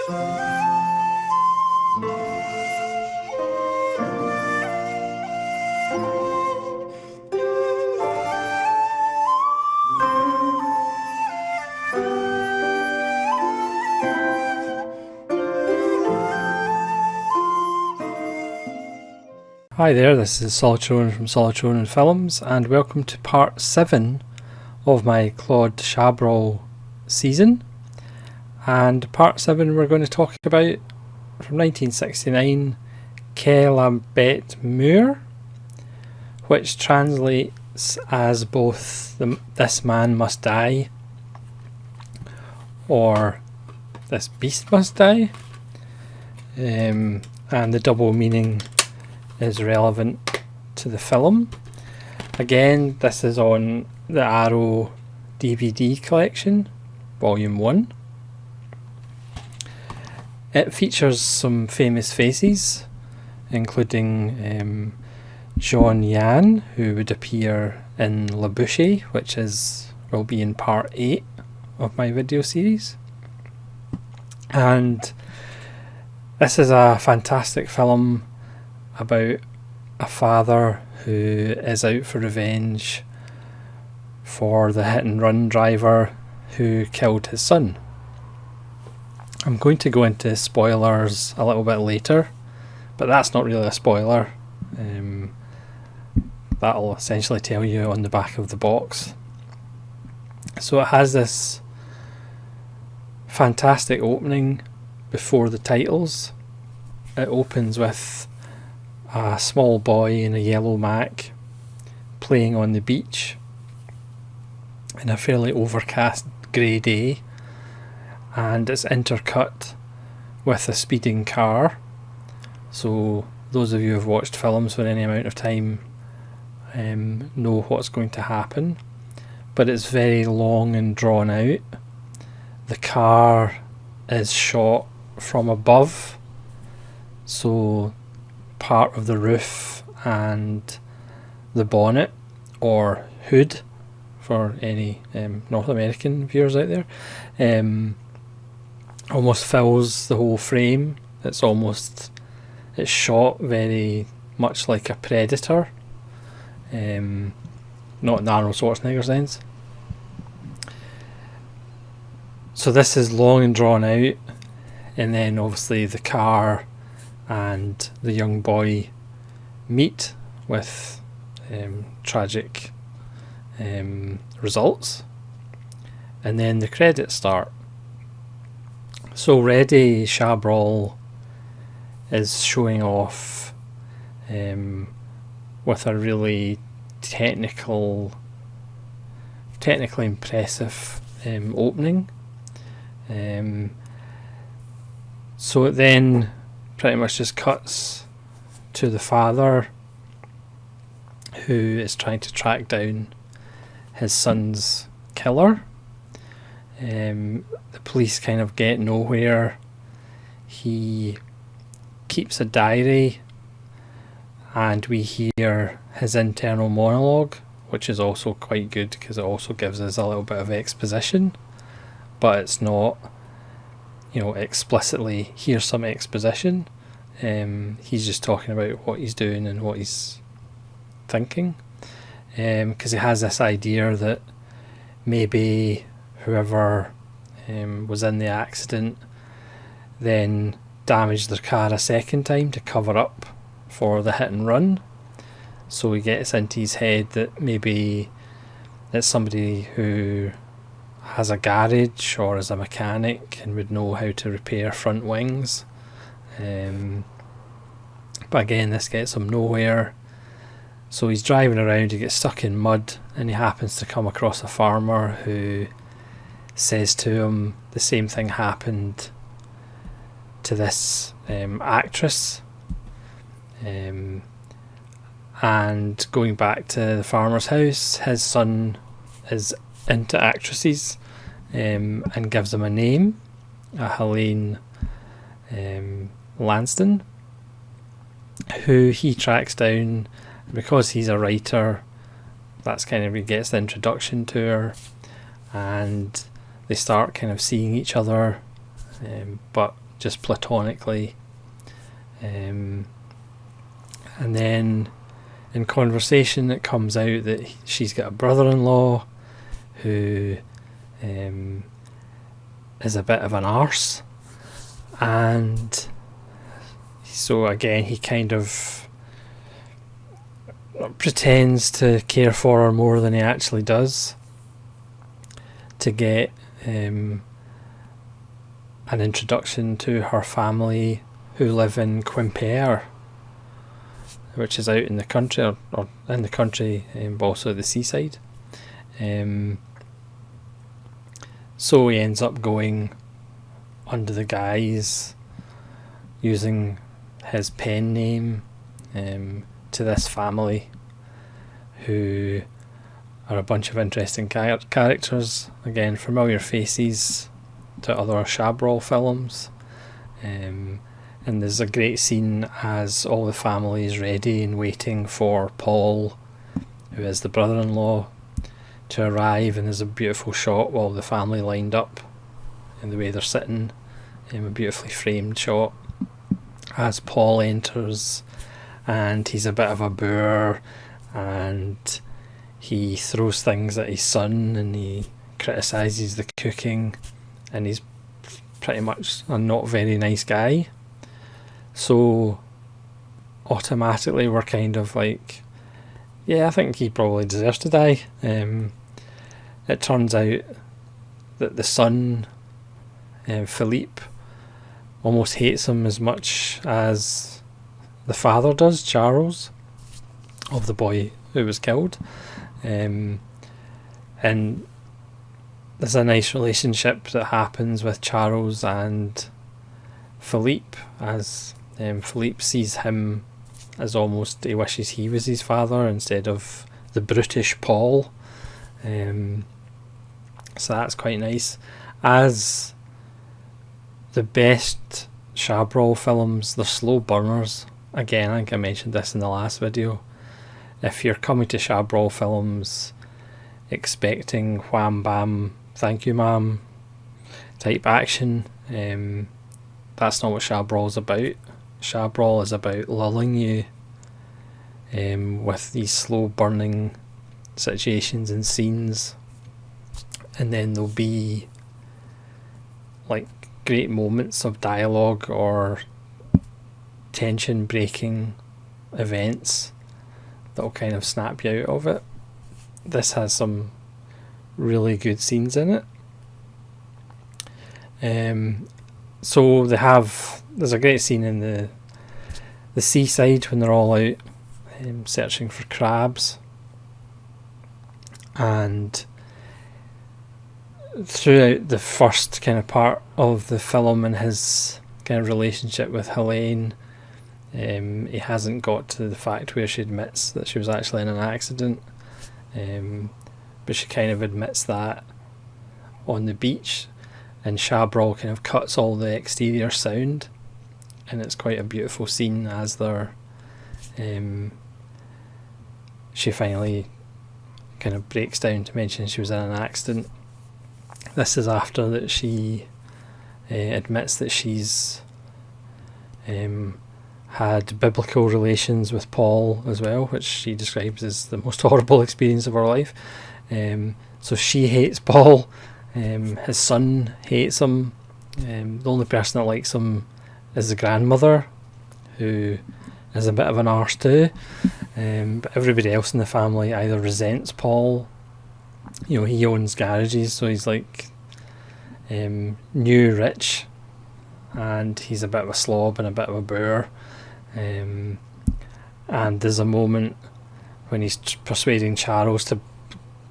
Hi there, this is Solid Children from Solid Children Films, and welcome to part 7 of my Claude Chabrol season. And part 7 we're going to talk about, from 1969, Bete Meure, which translates as both This Man Must Die or This Beast Must Die, and the double meaning is relevant to the film. Again, this is on the Arrow DVD collection, volume 1. It features some famous faces, including Jean Yan, who would appear in La Bouche, which will be in part 8 of my video series. And this is a fantastic film about a father who is out for revenge for the hit and run driver who killed his son. I'm going to go into spoilers a little bit later, but that's not really a spoiler. That'll essentially tell you on the back of the box. So it has this fantastic opening before the titles. It opens with a small boy in a yellow Mac playing on the beach in a fairly overcast grey day, and it's intercut with a speeding car. So those of you who have watched films for any amount of time know what's going to happen, but it's very long and drawn out. The car is shot from above, so part of the roof and the bonnet or hood for any North American viewers out there almost fills the whole frame. It's shot very much like a Predator, not in Arnold Schwarzenegger's sense. So this is long and drawn out, and then obviously the car and the young boy meet with tragic results, and then the credits start. So already Chabrol is showing off with a really technically impressive opening. So it then pretty much just cuts to the father, who is trying to track down his son's killer. The police kind of get nowhere. He keeps a diary, and we hear his internal monologue, which is also quite good because it also gives us a little bit of exposition, but it's not, explicitly here's some exposition. He's just talking about what he's doing and what he's thinking, because he has this idea that maybe whoever was in the accident then damaged their car a second time to cover up for the hit and run. So he gets into his head that maybe it's somebody who has a garage or is a mechanic and would know how to repair front wings. But again, this gets him nowhere. So he's driving around, he gets stuck in mud, and he happens to come across a farmer who says to him the same thing happened to this actress. And going back to the farmer's house, his son is into actresses, and gives him a name, Helene Lansdowne, who he tracks down. Because he's a writer, that's kind of, he gets the introduction to her, and they start kind of seeing each other, but just platonically. And then in conversation it comes out that she's got a brother-in-law who is a bit of an arse, and so again he kind of pretends to care for her more than he actually does to get an introduction to her family who live in Quimper, which is out in the country, or in the country, but also the seaside. So he ends up going under the guise, using his pen name, to this family, who are a bunch of interesting characters. Again, familiar faces to other Chabrol films. And there's a great scene as all the family is ready and waiting for Paul, who is the brother-in-law, to arrive, and there's a beautiful shot while the family lined up and the way they're sitting, a beautifully framed shot as Paul enters, and he's a bit of a boor, and he throws things at his son and he criticises the cooking, and he's pretty much a not very nice guy. So automatically we're kind of like, yeah, I think he probably deserves to die. It turns out that the son, Philippe, almost hates him as much as the father does, Charles, of the boy who was killed. And there's a nice relationship that happens with Charles and Philippe, as Philippe sees him as almost, he wishes he was his father instead of the brutish Paul. So that's quite nice. As the best Chabrol films, they're slow burners. Again, I think I mentioned this in the last video. If you're coming to Chabrol films expecting wham bam, thank you ma'am type action, that's not what Chabrol's about. Chabrol is about lulling you with these slow burning situations and scenes, and then there'll be like great moments of dialogue or tension breaking events that'll kind of snap you out of it. This has some really good scenes in it. So there's a great scene in the seaside when they're all out searching for crabs, and throughout the first kind of part of the film and his kind of relationship with Helene, he hasn't got to the fact where she admits that she was actually in an accident, but she kind of admits that on the beach, and Chabrol kind of cuts all the exterior sound, and it's quite a beautiful scene as they're she finally kind of breaks down to mention she was in an accident. This is after that she admits that she's had biblical relations with Paul as well, which she describes as the most horrible experience of her life. So she hates Paul. His son hates him. The only person that likes him is the grandmother, who is a bit of an arse too. But everybody else in the family either resents Paul. You know, he owns garages, so he's like new rich, and he's a bit of a slob and a bit of a boor. And there's a moment when he's persuading Charles to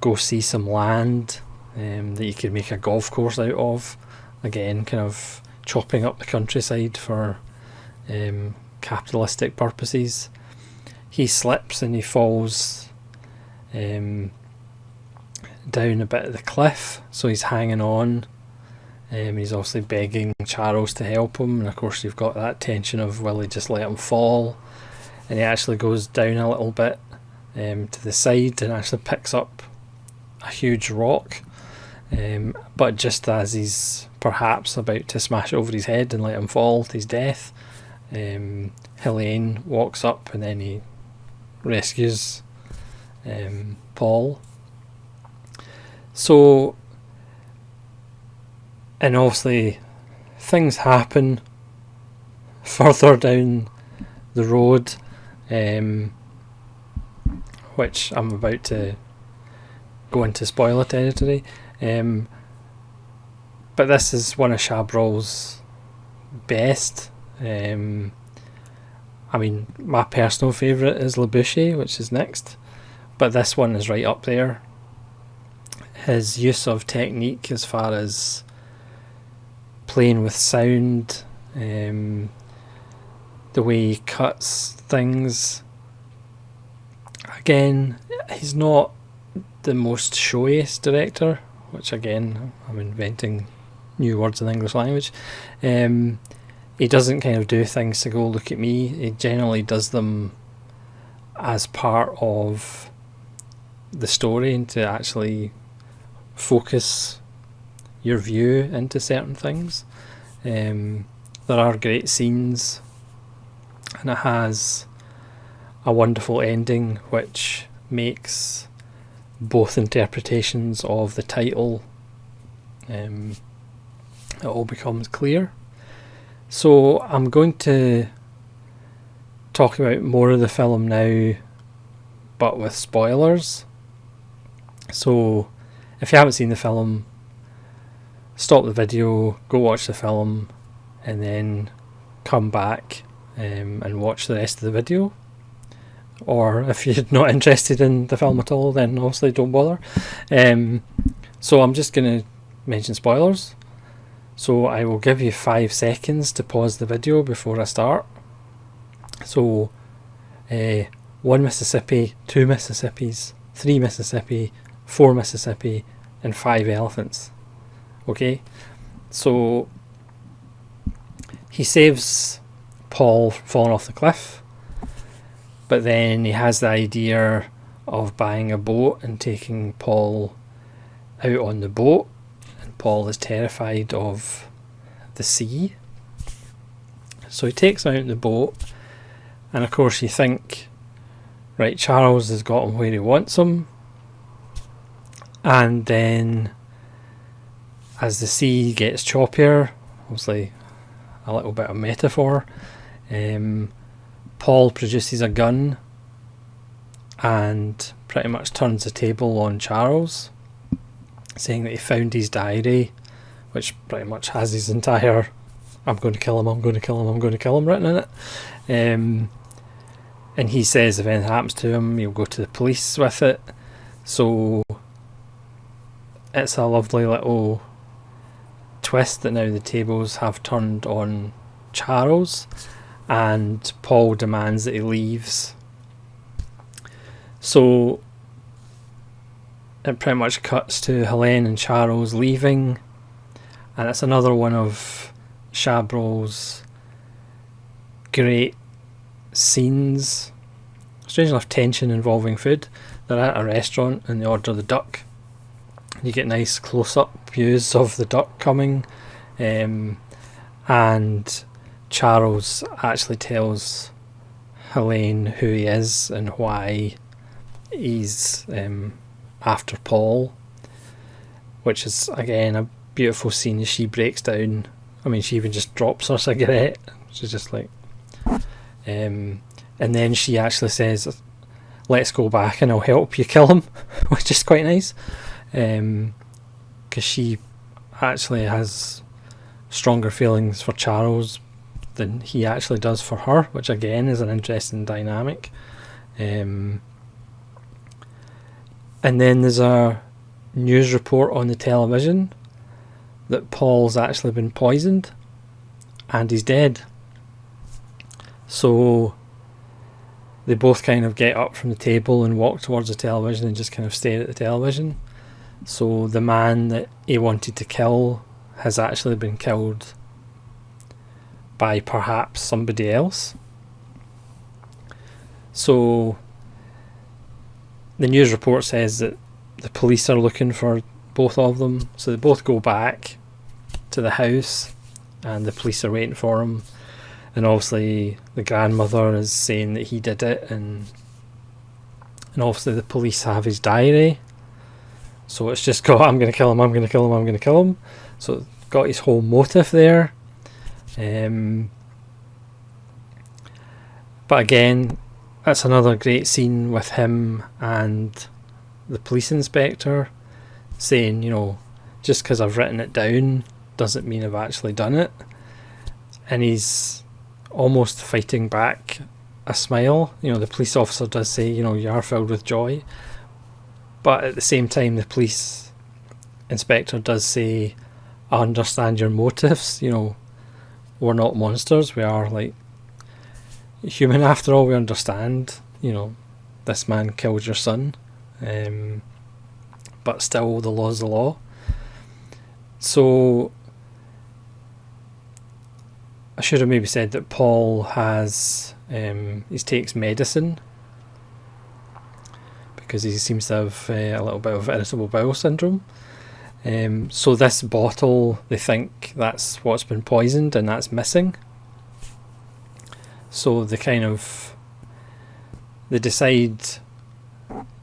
go see some land that you could make a golf course out of. Again, kind of chopping up the countryside for capitalistic purposes. He slips and he falls down a bit of the cliff, so he's hanging on. He's obviously begging Charles to help him, and of course you've got that tension of will he just let him fall, and he actually goes down a little bit to the side and actually picks up a huge rock, but just as he's perhaps about to smash over his head and let him fall to his death. Helene walks up and then he rescues Paul. So, and obviously things happen further down the road, which I'm about to go into spoiler territory. But this is one of Chabrol's best. I mean, my personal favourite is Le Boucher, which is next, but this one is right up there. His use of technique as far as playing with sound, the way he cuts things. Again, he's not the most showiest director, which again, I'm inventing new words in the English language. He doesn't kind of do things to go look at me. He generally does them as part of the story and to actually focus your view into certain things. There are great scenes, and it has a wonderful ending which makes both interpretations of the title, it all becomes clear. So I'm going to talk about more of the film now, but with spoilers. So if you haven't seen the film, stop the video, go watch the film, and then come back and watch the rest of the video. Or if you're not interested in the film at all, then obviously don't bother. So I'm just going to mention spoilers. So I will give you 5 seconds to pause the video before I start. So 1 Mississippi, 2 Mississippis, 3 Mississippi, 4 Mississippi, and 5 elephants. Okay, so he saves Paul falling off the cliff, but then he has the idea of buying a boat and taking Paul out on the boat, and Paul is terrified of the sea. So he takes him out in the boat, and of course you think, right, Charles has got him where he wants him, and then as the sea gets choppier, obviously a little bit of metaphor, Paul produces a gun and pretty much turns the table on Charles, saying that he found his diary, which pretty much has his entire "I'm going to kill him, I'm going to kill him, I'm going to kill him" written in it. And he says if anything happens to him, he'll go to the police with it. So it's a lovely little twist that now the tables have turned on Charles, and Paul demands that he leaves. So it pretty much cuts to Helene and Charles leaving, and it's another one of Chabrol's great scenes. Strange enough, tension involving food. They're at a restaurant and they order the duck. You get nice close-up views of the duck coming, and Charles actually tells Helene who he is and why he's after Paul, which is again a beautiful scene as she breaks down. I mean, she even just drops her cigarette. She's just like, and then she actually says, "Let's go back and I'll help you kill him," which is quite nice, because she actually has stronger feelings for Charles than he actually does for her, which again is an interesting dynamic. And then there's a news report on the television that Paul's actually been poisoned and he's dead. So they both kind of get up from the table and walk towards the television and just kind of stare at the television. So the man that he wanted to kill has actually been killed by perhaps somebody else. So the news report says that the police are looking for both of them, so they both go back to the house, and the police are waiting for him. And obviously the grandmother is saying that he did it, and obviously the police have his diary. So it's just got, I'm going to kill him, I'm going to kill him, I'm going to kill him. So it's got his whole motive there. But again, that's another great scene with him and the police inspector saying, you know, just because I've written it down doesn't mean I've actually done it. And he's almost fighting back a smile. You know, the police officer does say, you know, you are filled with joy. But at the same time, the police inspector does say, I understand your motives. You know, we're not monsters. We are like human after all. We understand, you know, this man killed your son. But still, the law's the law. So I should have maybe said that Paul has, he takes medicine because he seems to have a little bit of irritable bowel syndrome. So this bottle, they think that's what's been poisoned and that's missing. So they decide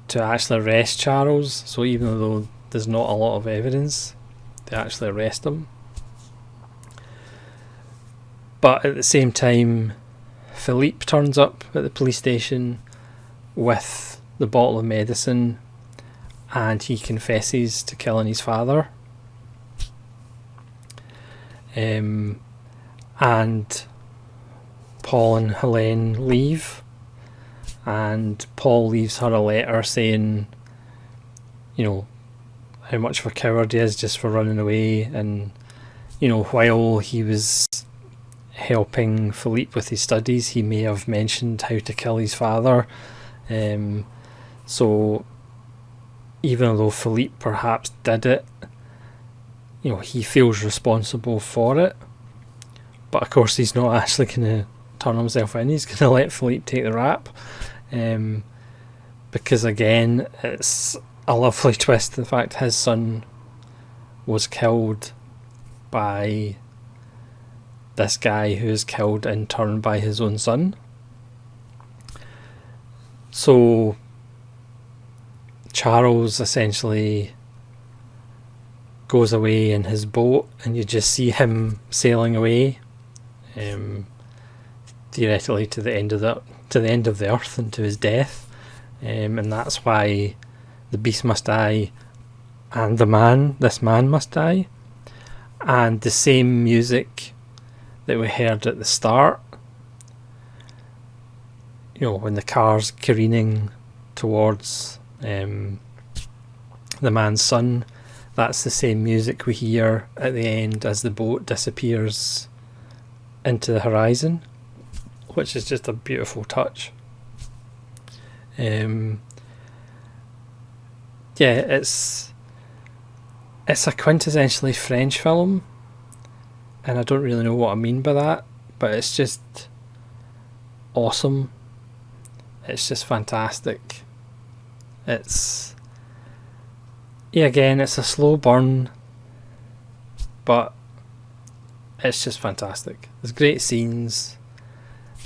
to actually arrest Charles. So even though there's not a lot of evidence, they actually arrest him. But at the same time, Philippe turns up at the police station with the bottle of medicine, and he confesses to killing his father. And Paul and Helene leave, and Paul leaves her a letter saying, you know, how much of a coward he is just for running away, and, you know, while he was helping Philippe with his studies, he may have mentioned how to kill his father. So even though Philippe perhaps did it, you know, he feels responsible for it. But of course he's not actually going to turn himself in. He's going to let Philippe take the rap. Because again, it's a lovely twist, the fact his son was killed by this guy who is killed in turn by his own son. So Charles essentially goes away in his boat, and you just see him sailing away, theoretically to the end of the earth and to his death, and that's why the beast must die, and this man must die, and the same music that we heard at the start, you know, when the car's careening towards the man's son, that's the same music we hear at the end as the boat disappears into the horizon, which is just a beautiful touch. Yeah, it's a quintessentially French film, and I don't really know what I mean by that, but it's just awesome. It's just fantastic. It's a slow burn, but it's just fantastic. There's great scenes,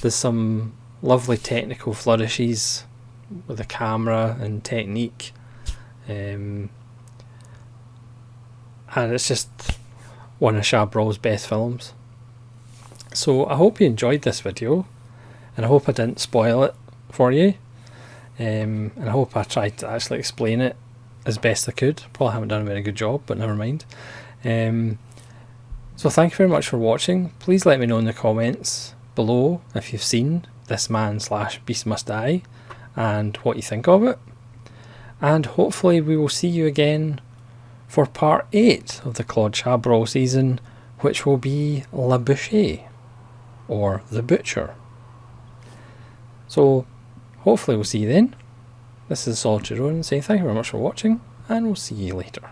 there's some lovely technical flourishes with the camera and technique, and it's just one of Chabrol's best films. So I hope you enjoyed this video, and I hope I didn't spoil it for you, and I hope I tried to actually explain it as best I could. Probably haven't done a very good job, but never mind. So thank you very much for watching. Please let me know in the comments below if you've seen This Man/Beast Must Die and what you think of it, and hopefully we will see you again for part 8 of the Claude Chabrol season, which will be Le Boucher, or The Butcher. So hopefully we'll see you then. This is Solitude Ronan saying thank you very much for watching, and we'll see you later.